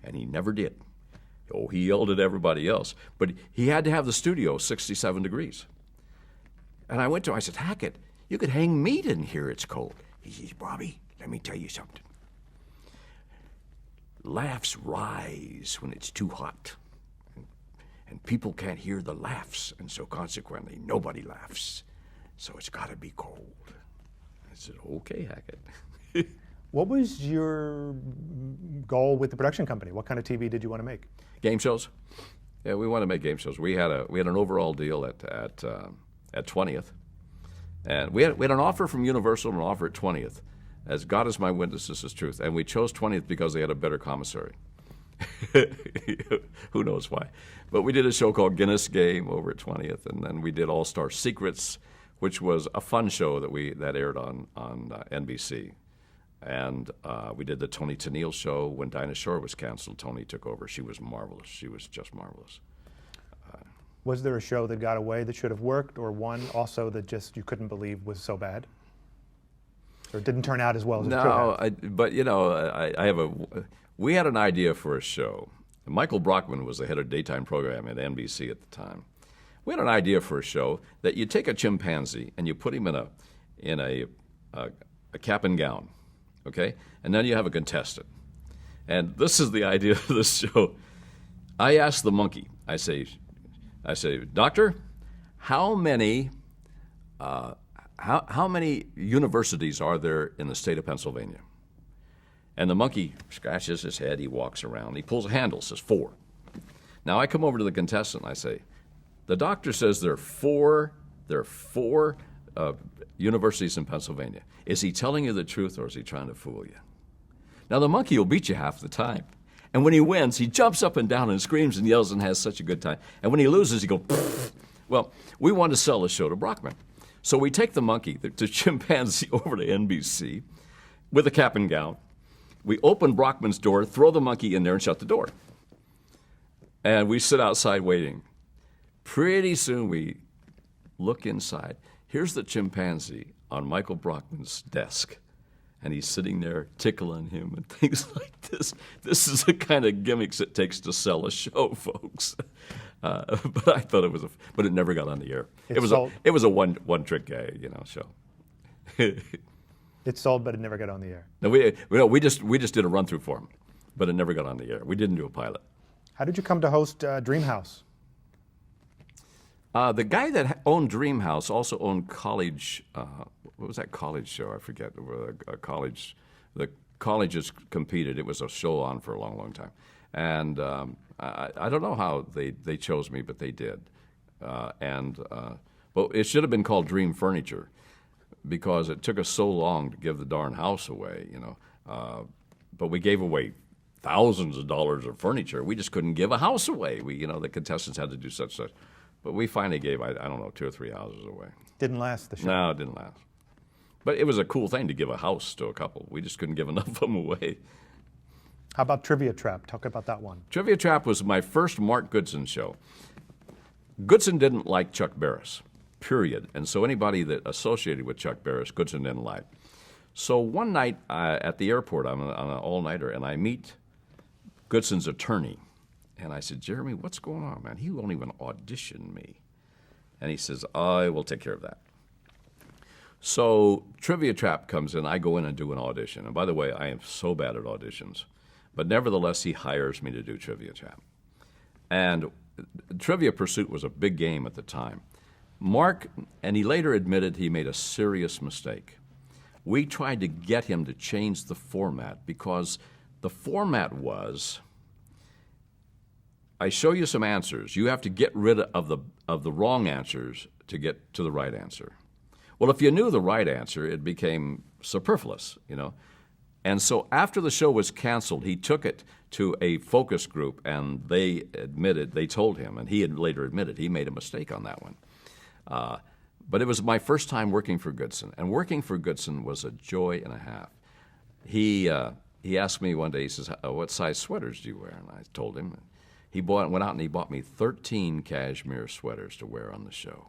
And he never did. Oh, he yelled at everybody else. But he had to have the studio 67 degrees. And I went to him, I said, "Hackett, you could hang meat in here, it's cold." He says, "Bobby, let me tell you something. Laughs rise when it's too hot. And people can't hear the laughs, and so consequently, nobody laughs. So it's got to be cold." I said, "Okay, Hackett." What was your goal with the production company? What kind of TV did you want to make? Game shows. Yeah, we want to make game shows. We had an overall deal at 20th, and we had an offer from Universal and an offer at 20th. As God is my witness, this is truth. And we chose 20th because they had a better commissary. Who knows why? But we did a show called Guinness Game over at 20th, and then we did All Star Secrets, which was a fun show that aired on NBC. And we did the Toni Tennille show. When Dinah Shore was canceled, Toni took over. She was marvelous. She was just marvelous. Was there a show that got away that should have worked, or one also that just you couldn't believe was so bad? Or didn't turn out as well as it should have? We had an idea for a show. Michael Brockman was the head of daytime program at NBC at the time. We had an idea for a show that you take a chimpanzee and you put him in a cap and gown, okay? And then you have a contestant. And this is the idea of this show. I asked the monkey, I say, "Doctor, how many universities are there in the state of Pennsylvania?" And the monkey scratches his head, he walks around, he pulls a handle, says 4. Now I come over to the contestant and I say, "The doctor says there are four universities in Pennsylvania. Is he telling you the truth or is he trying to fool you?" Now the monkey will beat you half the time. And when he wins, he jumps up and down and screams and yells and has such a good time. And when he loses, he goes, "Pfft." Well, we want to sell the show to Brockman. So we take the monkey, the chimpanzee, over to NBC with a cap and gown. We open Brockman's door, throw the monkey in there, and shut the door. And we sit outside waiting. Pretty soon we look inside. Here's the chimpanzee on Michael Brockman's desk. And he's sitting there tickling him and things like this. This is the kind of gimmicks it takes to sell a show, folks. But I thought but it never got on the air. It was a one trick show. It sold, but it never got on the air. No, we just did a run through for him, but it never got on the air. We didn't do a pilot. How did you come to host Dreamhouse? The guy that owned Dreamhouse also owned College. What was that college show? I forget. College. The colleges competed. It was a show on for a long, long time. And I don't know how they chose me, but they did. But it should have been called Dream Furniture, because it took us so long to give the darn house away, But we gave away thousands of dollars of furniture. We just couldn't give a house away. The contestants had to do such. But we finally gave, I don't know, 2 or 3 houses away. Didn't last the show. No, it didn't last. But it was a cool thing to give a house to a couple. We just couldn't give enough of them away. How about Trivia Trap? Talk about that one. Trivia Trap was my first Mark Goodson show. Goodson didn't like Chuck Barris, period. And so anybody that associated with Chuck Barris, Goodson didn't like. So one night at the airport, I'm on an all-nighter, and I meet Goodson's attorney. And I said, "Jeremy, what's going on, man? He won't even audition me." And he says, "I will take care of that." So Trivia Trap comes in. I go in and do an audition. And by the way, I am so bad at auditions. But nevertheless, he hires me to do Trivia Trap. And Trivia Pursuit was a big game at the time. Mark, and he later admitted he made a serious mistake. We tried to get him to change the format because The format was, I show you some answers. You have to get rid of the wrong answers to get to the right answer. Well, if you knew the right answer, it became superfluous, you know. And so after the show was canceled, he took it to a focus group, and they told him, and he had later admitted he made a mistake on that one. But it was my first time working for Goodson, and working for Goodson was a joy and a half. He asked me one day, he says, what size sweaters do you wear? And I told him. He went out and he bought me 13 cashmere sweaters to wear on the show.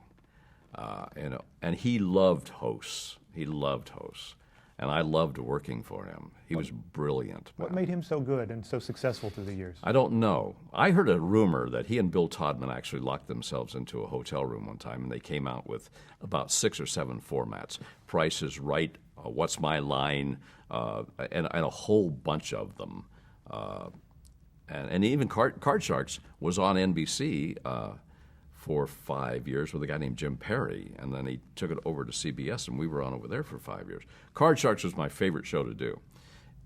And he loved hosts. He loved hosts. And I loved working for him. He was brilliant. What made him so good and so successful through the years? I don't know. I heard a rumor that he and Bill Todman actually locked themselves into a hotel room one time, and they came out with about 6 or 7 formats. Price is Right, What's My Line, and a whole bunch of them. And even Card Sharks was on NBC for 5 years with a guy named Jim Perry, and then he took it over to CBS, and we were on over there for 5 years. Card Sharks was my favorite show to do.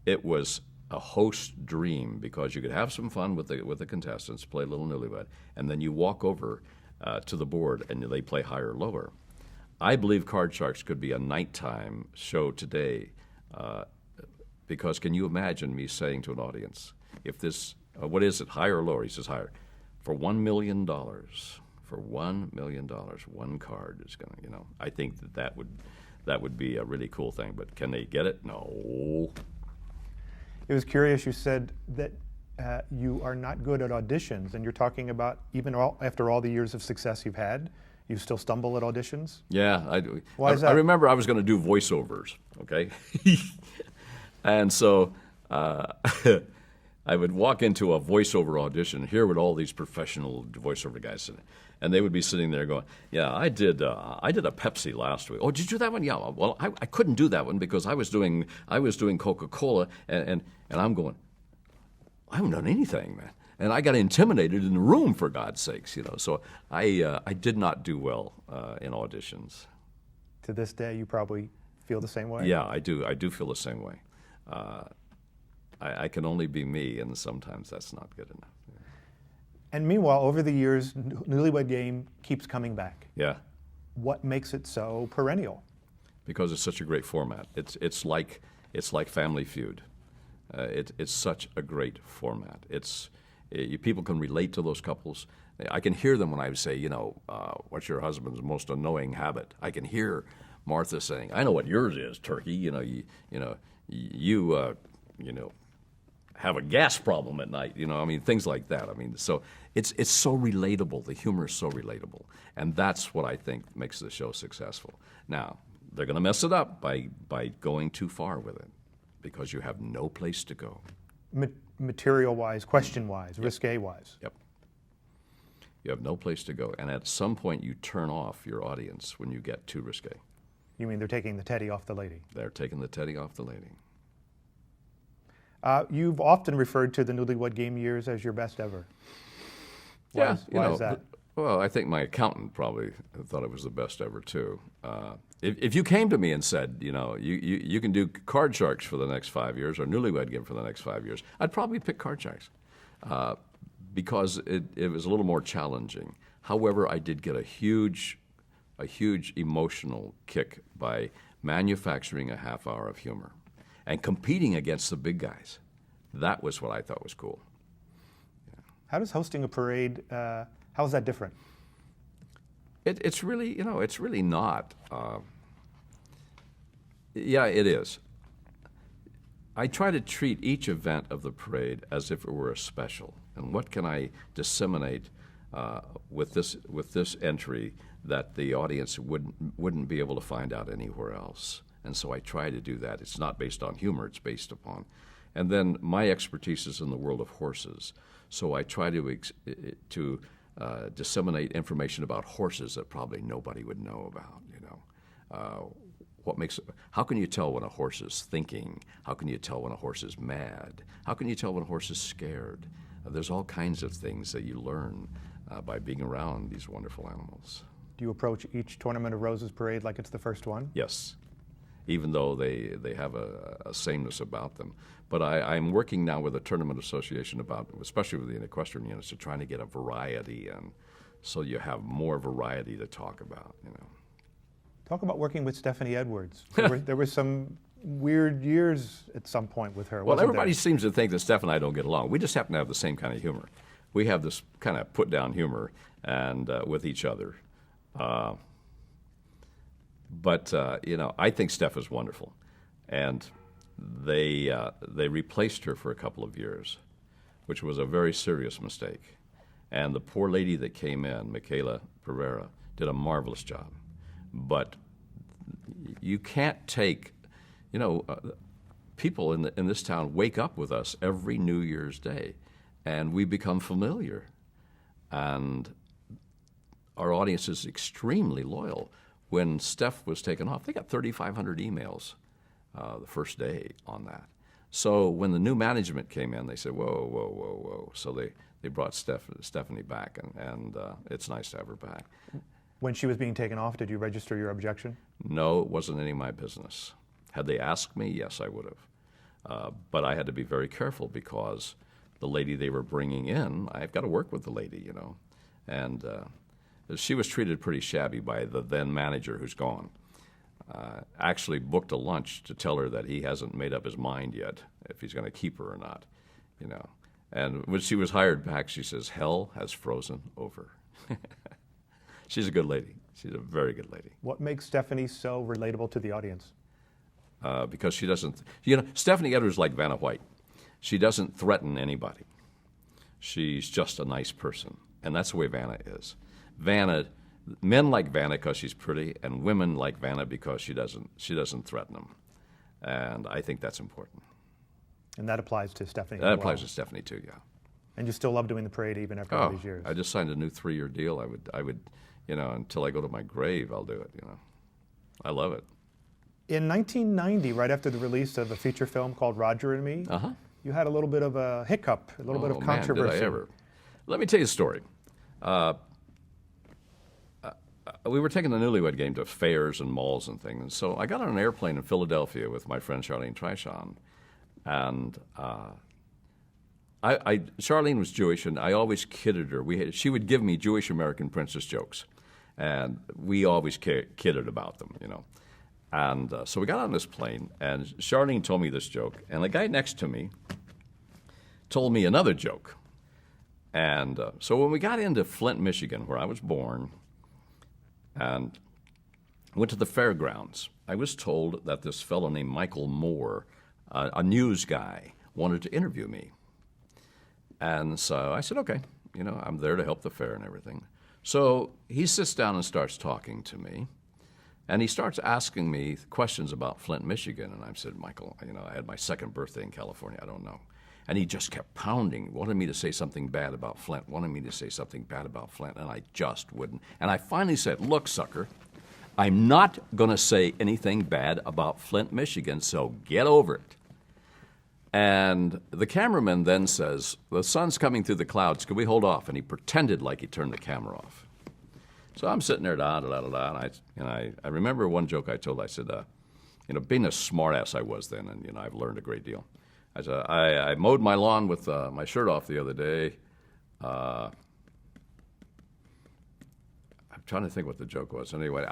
It was a host dream because you could have some fun with the contestants, play a little newlywed, and then you walk over to the board and they play higher or lower. I believe Card Sharks could be a nighttime show today because can you imagine me saying to an audience, if this, what is it, higher or lower? He says higher. For $1 million, for $1 million, one card is going to, you know, I think that would be a really cool thing. But can they get it? No. It was curious. You said that you are not good at auditions, and you're talking about even after all the years of success you've had, you still stumble at auditions? Yeah, I do. Why is that? I remember I was going to do voiceovers, okay? And so I would walk into a voiceover audition, here with all these professional voiceover guys sitting, and they would be sitting there going, "Yeah, I did a Pepsi last week. Oh, did you do that one? Yeah. Well, I couldn't do that one because I was doing Coca-Cola, and I'm going, I haven't done anything, man. And I got intimidated in the room, for God's sakes, you know. So I did not do well in auditions. To this day, you probably feel the same way? Yeah, I do. I do feel the same way. I can only be me, and sometimes that's not good enough. Yeah. And meanwhile, over the years, Newlywed Game keeps coming back. Yeah. What makes it so perennial? Because it's such a great format. It's like Family Feud. It's such a great format. People can relate to those couples. I can hear them when I say, you know, what's your husband's most annoying habit? I can hear Martha saying, I know what yours is, Turkey. You have a gas problem at night. You know, I mean, things like that. I mean, so it's so relatable. The humor is so relatable, and that's what I think makes the show successful. Now, they're going to mess it up by going too far with it, because you have no place to go. Material-wise, question-wise, risque-wise. Yep. You have no place to go, and at some point you turn off your audience when you get too risque. You mean they're taking the teddy off the lady? They're taking the teddy off the lady. You've often referred to the Newlywed Game years as your best ever. Why is that? Well, I think my accountant probably thought it was the best ever too. If you came to me and said, you know, you can do Card Sharks for the next 5 years or Newlywed Game for the next 5 years, I'd probably pick Card Sharks because it was a little more challenging. However, I did get a huge emotional kick by manufacturing a half hour of humor and competing against the big guys. That was what I thought was cool. Yeah. How does hosting a parade, how is that different? It's really, it's really not. Yeah, it is. I try to treat each event of the parade as if it were a special. And what can I disseminate with this entry that the audience wouldn't be able to find out anywhere else? And so I try to do that. It's not based on humor, it's based upon. And then my expertise is in the world of horses. So I try to disseminate information about horses that probably nobody would know about, how can you tell when a horse is thinking? How can you tell when a horse is mad? How can you tell when a horse is scared? There's all kinds of things that you learn by being around these wonderful animals. Do you approach each Tournament of Roses parade like it's the first one? Yes. even though they have a sameness about them. But I'm working now with the Tournament Association about, especially with the equestrian units, to trying to get a variety, and so you have more variety to talk about. Talk about working with Stephanie Edwards. There were some weird years at some point with her. Well, wasn't everybody there? seems to think that Steph and I don't get along. We just happen to have the same kind of humor. We have this kind of put-down humor and with each other. But I think Steph is wonderful, and they replaced her for a couple of years, which was a very serious mistake. And the poor lady that came in, Michaela Pereira, did a marvelous job. But you can't take, people in this town wake up with us every New Year's Day, and we become familiar, and our audience is extremely loyal. When Steph was taken off, they got 3,500 emails the first day on that. So when the new management came in, they said, whoa, whoa, whoa, whoa. So they brought Stephanie back, and it's nice to have her back. When she was being taken off, did you register your objection? No, it wasn't any of my business. Had they asked me, yes, I would have. But I had to be very careful because the lady they were bringing in, I've got to work with the lady, And she was treated pretty shabby by the then manager who's gone. Actually booked a lunch to tell her that he hasn't made up his mind yet if he's going to keep her or not, And when she was hired back, she says, hell has frozen over. She's a good lady. She's a very good lady. What makes Stephanie so relatable to the audience? Because she doesn't, Stephanie Edwards is like Vanna White. She doesn't threaten anybody. She's just a nice person. And that's the way Vanna is. Men like Vanna because she's pretty, and women like Vanna because she doesn't threaten them. And I think that's important. And that applies to Stephanie That as applies well. to Stephanie too, yeah. And you still love doing the parade even after all these years? I just signed a new 3-year deal. I would, until I go to my grave, I'll do it, I love it. In 1990, right after the release of a feature film called Roger and Me, you had a little bit of a hiccup, a little bit of controversy. Man, did I ever. Let me tell you a story. We were taking the Newlywed Game to fairs and malls and things, and so I got on an airplane in Philadelphia with my friend Charlene Trishon, and Charlene was Jewish, and I always kidded her. She would give me Jewish American princess jokes, and we always kidded about them, And so we got on this plane, and Charlene told me this joke, and the guy next to me told me another joke. And so when we got into Flint, Michigan, where I was born, and went to the fairgrounds, I was told that this fellow named Michael Moore, a news guy, wanted to interview me. And so I said, okay, I'm there to help the fair and everything. So he sits down and starts talking to me. And he starts asking me questions about Flint, Michigan. And I said, Michael, I had my second birthday in California. I don't know. And he just kept pounding, wanted me to say something bad about Flint, and I just wouldn't. And I finally said, look, sucker, I'm not going to say anything bad about Flint, Michigan, so get over it. And the cameraman then says, the sun's coming through the clouds, could we hold off? And he pretended like he turned the camera off. So I'm sitting there, and I remember one joke I told. I said, being a smartass I was then, and I've learned a great deal. I said, I mowed my lawn with my shirt off the other day. I'm trying to think what the joke was. Anyway,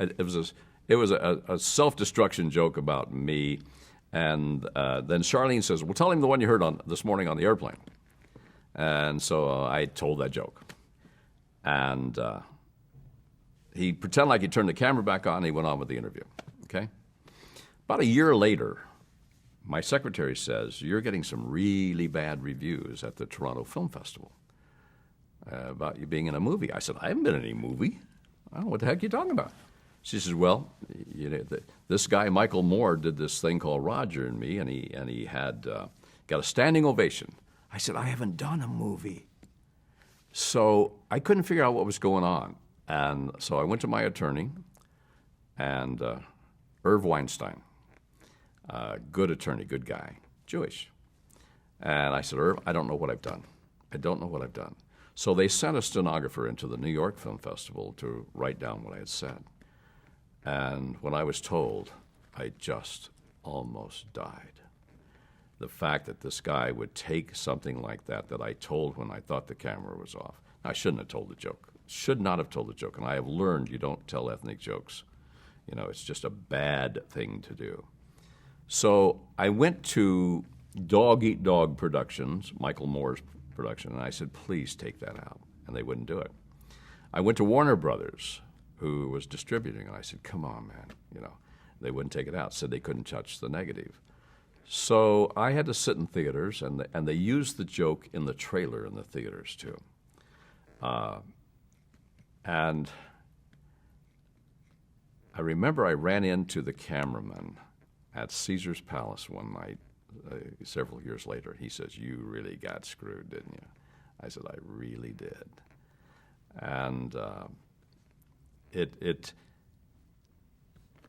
it was a self-destruction joke about me, and then Charlene says, "Well, tell him the one you heard this morning on the airplane." And so I told that joke, and he pretended like he turned the camera back on. And he went on with the interview. Okay, about a year later, my secretary says, you're getting some really bad reviews at the Toronto Film Festival about you being in a movie. I said, I haven't been in any movie. I don't know what the heck you're talking about. She says, well, this guy, Michael Moore, did this thing called Roger and Me, and he had got a standing ovation. I said, I haven't done a movie. So I couldn't figure out what was going on. And so I went to my attorney, and Irv Weinstein, good attorney, good guy, Jewish. And I said, Irv, I don't know what I've done. So they sent a stenographer into the New York Film Festival to write down what I had said. And when I was told, I just almost died. The fact that this guy would take something like that I told when I thought the camera was off. I shouldn't have told the joke. Should not have told the joke. And I have learned you don't tell ethnic jokes. You know, it's just a bad thing to do. So I went to Dog Eat Dog Productions, Michael Moore's production, and I said, please take that out. And they wouldn't do it. I went to Warner Brothers, who was distributing, and I said, come on, man. You know, they wouldn't take it out, said they couldn't touch the negative. So I had to sit in theaters, and they used the joke in the trailer in the theaters, too. And I remember I ran into the cameraman at Caesar's Palace one night several years later. He says, you really got screwed, didn't you? I said, I really did. And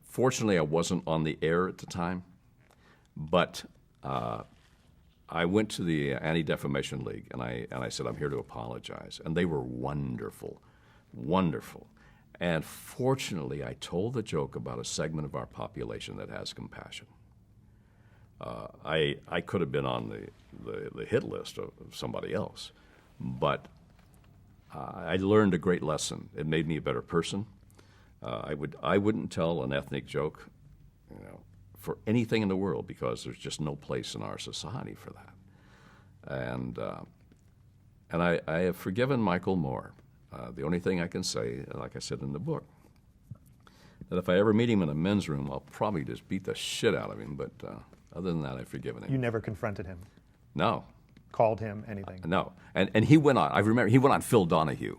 fortunately, I wasn't on the air at the time, but I went to the Anti-Defamation League, and I said, I'm here to apologize. And they were wonderful, wonderful. And fortunately, I told the joke about a segment of our population that has compassion. I could have been on the hit list of somebody else, but I learned a great lesson. It made me a better person. I wouldn't tell an ethnic joke, you know, for anything in the world, because there's just no place in our society for that. And I have forgiven Michael Moore. The only thing I can say, like I said in the book, that if I ever meet him in a men's room, I'll probably just beat the shit out of him. But other than that, I've forgiven him. You never confronted him? No. Called him anything? No. And he went on. I remember he went on Phil Donahue,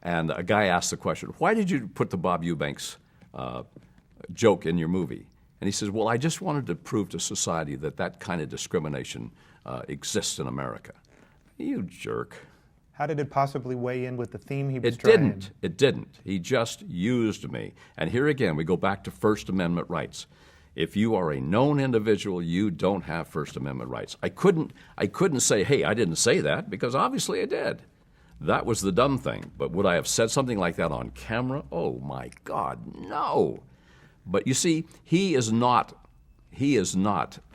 and a guy asked the question, "Why did you put the Bob Eubanks joke in your movie?" And he says, "Well, I just wanted to prove to society that kind of discrimination exists in America." You jerk. How did it possibly weigh in with the theme he was It trying? didn't. It didn't. He just used me. And here again, we go back to First Amendment rights. If you are a known individual, you don't have First Amendment rights. I couldn't say, hey, I didn't say that, because obviously I did. That was the dumb thing. But would I have said something like that on camera? Oh, my God, no. But you see, he is not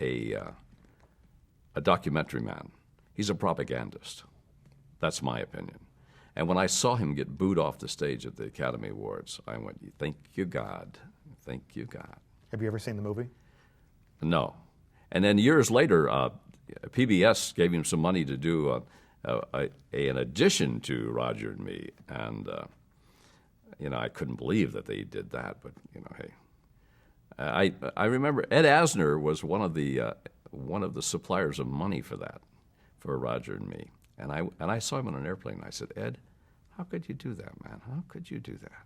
a documentary man. He's a propagandist. That's my opinion. And when I saw him get booed off the stage at the Academy Awards, I went, thank you, God. Thank you, God. Have you ever seen the movie? No. And then years later, PBS gave him some money to do an addition to Roger and Me. And, I couldn't believe that they did that. But, hey. I remember Ed Asner was one of the suppliers of money for that, for Roger and Me. And I saw him on an airplane, and I said, Ed, how could you do that, man? How could you do that?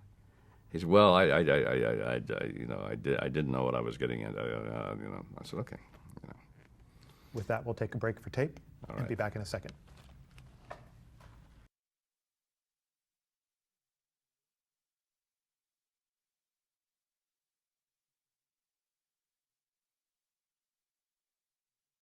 He said, well, I didn't know what I was getting into. I said, okay. With that, we'll take a break for tape and right. be back in a second.